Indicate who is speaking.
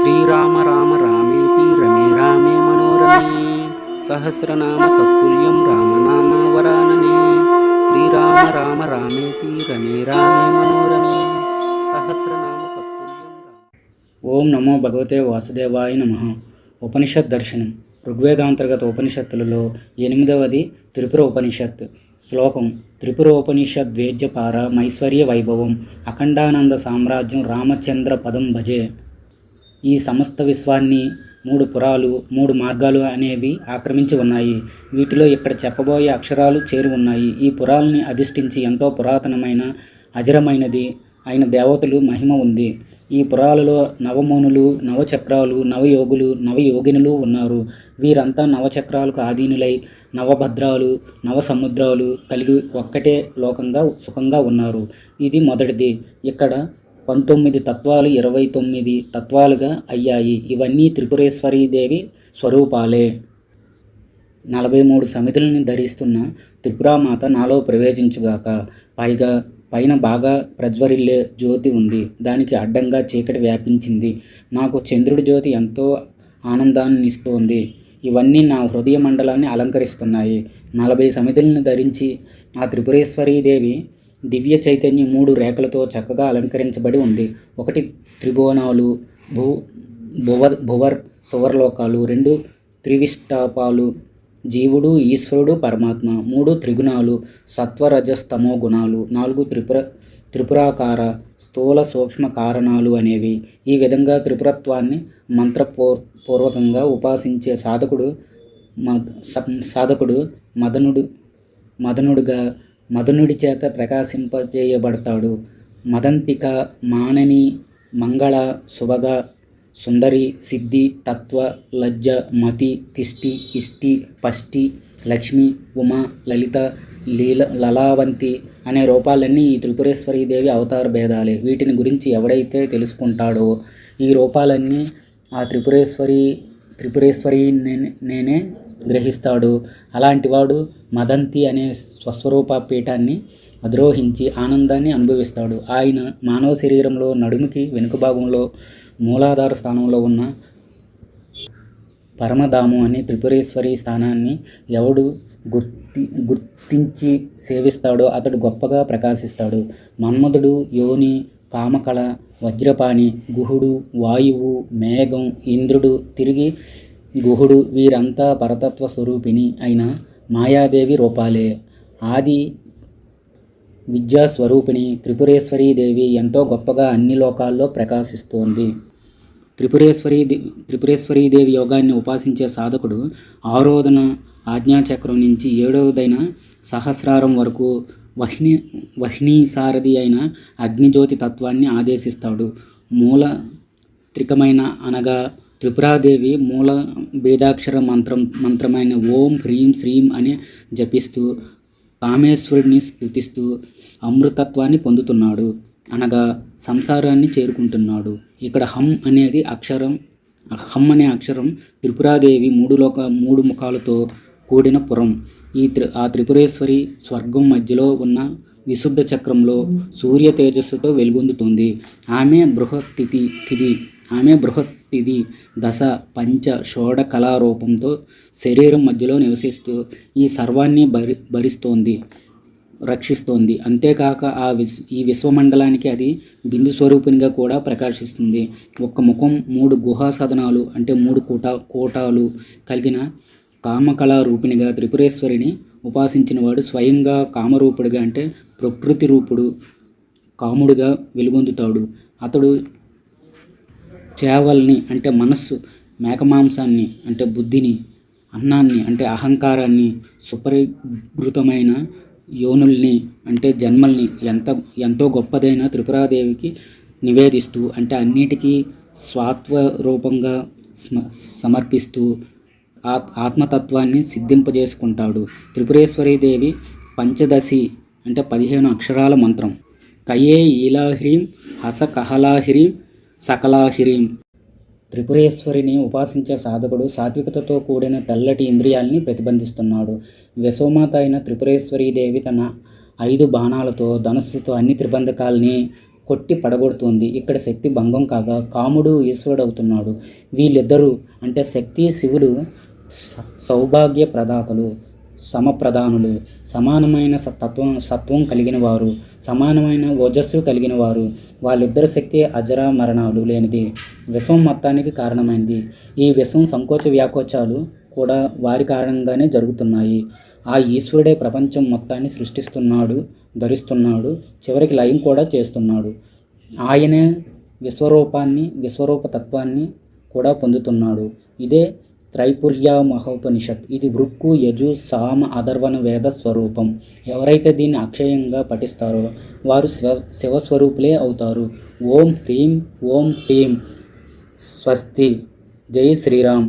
Speaker 1: శ్రీరామ రామ రామేతి రమే రామే మనోరమే సహస్రనామ తత్తుల్యం రామనామ వరాననే శ్రీరామ రామ రామేతి రమే రామే మనోరమే సహస్రనామ తత్తుల్యం ఓం నమో భగవతే వాసుదేవాయ నమః. ఉపనిషత్ దర్శనం. ఋగ్వేదాంతర్గత ఉపనిషత్తులలో 8వది త్రిపుర ఉపనిషత్. శ్లోకం: త్రిపురోపనిషద్వేద్యపార మైశ్వర్య వైభవం అఖండానంద సామ్రాజ్యం రామచంద్ర పదం భజే. ఈ సమస్త విశ్వాన్ని 3 పురాలు 3 మార్గాలు అనేవి ఆక్రమించి ఉన్నాయి. వీటిలో ఇక్కడ చెప్పబోయే అక్షరాలు చేరి ఉన్నాయి. ఈ పురాల్ని అధిష్ఠించి ఎంతో పురాతనమైన అజరమైనది అయిన దేవతలు మహిమ ఉంది. ఈ పురాలలో నవమోనులు, నవచక్రాలు, నవయోగులు, నవయోగినులు ఉన్నారు. వీరంతా నవచక్రాలకు ఆధీనులై నవభద్రాలు, నవసముద్రాలు కలిగి ఒక్కటే లోకంగా సుఖంగా ఉన్నారు. ఇది మొదటిది. ఇక్కడ 19 తత్వాలు 29 తత్వాలుగా అయ్యాయి. ఇవన్నీ త్రిపురేశ్వరీదేవి స్వరూపాలే. 43 సమితులను ధరిస్తున్న త్రిపురామాత నాలో ప్రవేశించుగాక. పైన బాగా ప్రజ్వరిల్లే జ్యోతి ఉంది. దానికి అడ్డంగా చీకటి వ్యాపించింది. నాకు చంద్రుడి జ్యోతి ఎంతో ఆనందాన్ని ఇస్తోంది. ఇవన్నీ నా హృదయ మండలాన్ని అలంకరిస్తున్నాయి. 40 సమితులను ధరించి ఆ త్రిపురేశ్వరీదేవి దివ్య చైతన్యం 3 రేఖలతో చక్కగా అలంకరించబడి ఉంది. 1 త్రిభువనాలు, భువర్ సువర్లోకాలు, 2 త్రివిష్టాపాలు, జీవుడు, ఈశ్వరుడు, పరమాత్మ, 3 త్రిగుణాలు, సత్వరజస్తమో గుణాలు, 4 త్రిపురాకార స్థూల సూక్ష్మ కారణాలు అనేవి. ఈ విధంగా త్రిపురత్వాన్ని మంత్రపూర్వకంగా ఉపాసించే సాధకుడు మదనుడి చేత ప్రకాశింపజేయబడతాడు. మదంతిక, మానని, మంగళ, శుభగ, సుందరి, సిద్ధి, తత్వ, లజ్జ, మతి, తిష్టి, ఇష్టి, పష్టి, లక్ష్మి, ఉమ, లలిత, లలావంతి అనే రూపాలన్నీ ఈ త్రిపురేశ్వరీదేవి అవతార భేదాలే. వీటిని గురించి ఎవడైతే తెలుసుకుంటాడో ఈ రూపాలన్నీ ఆ త్రిపురేశ్వరి నేనే గ్రహిస్తాడు. అలాంటివాడు మదంతి అనే స్వస్వరూప పీఠాన్ని అధిరోహించి ఆనందాన్ని అనుభవిస్తాడు. ఆయన మానవ శరీరంలో నడుముకి వెనుక భాగంలో మూలాధార స్థానంలో ఉన్న పరమధామం అనే త్రిపురేశ్వరి స్థానాన్ని ఎవడు గుర్తించి సేవిస్తాడో అతడు గొప్పగా ప్రకాశిస్తాడు. మన్మధుడు, యోని, కామకళ, వజ్రపాణి, గుహుడు, వాయువు, మేఘం, ఇంద్రుడు, తిరిగి గుహుడు వీరంతా పరతత్వ స్వరూపిణి అయిన మాయాదేవి రూపాలే. ఆది విద్యాస్వరూపిణి త్రిపురేశ్వరీదేవి ఎంతో గొప్పగా అన్ని లోకాల్లో ప్రకాశిస్తోంది. త్రిపురేశ్వరీదేవి యోగాన్ని ఉపాసించే సాధకుడు ఆరోధన ఆజ్ఞాచక్రం నుంచి 7వదైన సహస్రారం వరకు వహ్ని సారథి అయిన అగ్నిజ్యోతి తత్వాన్ని ఆదేశిస్తాడు. మూల త్రికమైన అనగా త్రిపురాదేవి మూల బీజాక్షర మంత్రమైన ఓం హ్రీం శ్రీం అని జపిస్తూ కామేశ్వరుడిని స్తుతిస్తూ అమృతత్వాన్ని పొందుతున్నాడు, అనగా సంసారాన్ని చేరుకుంటున్నాడు. ఇక్కడ హం అనే అక్షరం త్రిపురాదేవి 3 ముఖాలతో కూడిన పురం. ఆ త్రిపురేశ్వరి స్వర్గం మధ్యలో ఉన్న విశుద్ధ చక్రంలో సూర్య తేజస్సుతో వెలుగొందుతుంది. ఆమె బృహత్తిథి దశ పంచ షోడ కళారూపంతో శరీరం మధ్యలో నివసిస్తూ ఈ సర్వాన్ని భరిస్తోంది, రక్షిస్తోంది. అంతేకాక ఈ విశ్వమండలానికి అది బిందు స్వరూపిణిగా కూడా ప్రకాశిస్తుంది. ఒక్క ముఖం 3 గుహా సదనాలు అంటే 3 కూటాలు కలిగిన కామకళా రూపిణిగా త్రిపురేశ్వరిని ఉపాసించిన వాడు స్వయంగా కామరూపుడిగా అంటే ప్రకృతి రూపుడు కాముడిగా వెలుగొందుతాడు. అతడు చేవల్ని అంటే మనస్సు, మేకమాంసాన్ని అంటే బుద్ధిని, అన్నాన్ని అంటే అహంకారాన్ని, సుపరిగృతమైన యోనుల్ని అంటే జన్మల్ని ఎంతో గొప్పదైన త్రిపురాదేవికి నివేదిస్తూ అంటే అన్నిటికీ స్వాత్వరూపంగా సమర్పిస్తూ ఆత్మతత్వాన్ని సిద్ధింపజేసుకుంటాడు. త్రిపురేశ్వరీదేవి పంచదశి అంటే 15 అక్షరాల మంత్రం. కయే ఈలాహ్రీం హస కహలాహ్రీం సకలాహ్రీం. త్రిపురేశ్వరిని ఉపాసించే సాధకుడు సాత్వికతతో కూడిన తెల్లటి ఇంద్రియాల్ని ప్రతిబంధిస్తున్నాడు. యశోమాత అయిన త్రిపురేశ్వరీదేవి తన 5 బాణాలతో ధనస్సుతో అన్ని త్రిబంధకాల్ని కొట్టి పడగొడుతుంది. ఇక్కడ శక్తి భంగం కాగా కాముడు ఈశ్వరుడు అవుతున్నాడు. వీళ్ళిద్దరూ అంటే శక్తి శివుడు సౌభాగ్య ప్రదాతలు, సమప్రధానులు, సమానమైన సత్వం కలిగిన వారు, సమానమైన ఓజస్సు కలిగిన వారు. వాళ్ళిద్దరి శక్తి అజర మరణాలు లేనిది, విశ్వం మొత్తానికి కారణమైనది. ఈ విశ్వం సంకోచ వ్యాకోచాలు కూడా వారి కారణంగానే జరుగుతున్నాయి. ఆ ఈశ్వరుడే ప్రపంచం మొత్తాన్ని సృష్టిస్తున్నాడు, ధరిస్తున్నాడు, చివరికి లయం కూడా చేస్తున్నాడు. ఆయనే విశ్వరూపతత్వాన్ని కూడా పొందుతున్నాడు. ఇదే త్రైపుర్య మహోపనిషత్. ఇది ఋక్కు, యజు, సామ, అథర్వణ వేద స్వరూపం. ఎవరైతే దీన్ని అక్షయంగా పఠిస్తారో వారు శివస్వరూపులే అవుతారు. ఓం హ్రీం ఓం హ్రీం స్వస్తి. జై శ్రీరామ్.